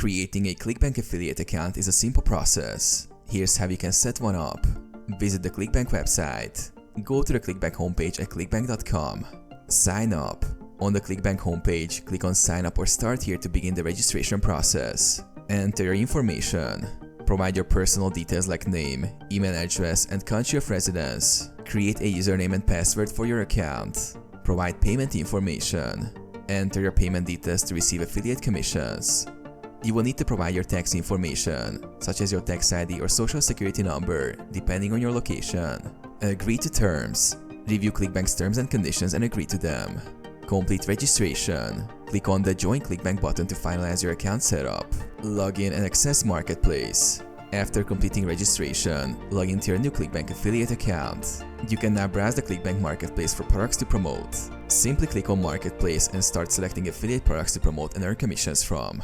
Creating a ClickBank affiliate account is a simple process. Here's how you can set one up. Visit the ClickBank website. Go to the ClickBank homepage at clickbank.com. Sign up. On the ClickBank homepage, click on Sign Up or Start Here to begin the registration process. Enter your information. Provide your personal details like name, email address, and country of residence. Create a username and password for your account. Provide payment information. Enter your payment details to receive affiliate commissions. You will need to provide your tax information, such as your tax ID or social security number, depending on your location. Agree to terms. Review ClickBank's terms and conditions and agree to them. Complete registration. Click on the Join ClickBank button to finalize your account setup. Log in and access Marketplace. After completing registration, log into your new ClickBank affiliate account. You can now browse the ClickBank Marketplace for products to promote. Simply click on Marketplace and start selecting affiliate products to promote and earn commissions from.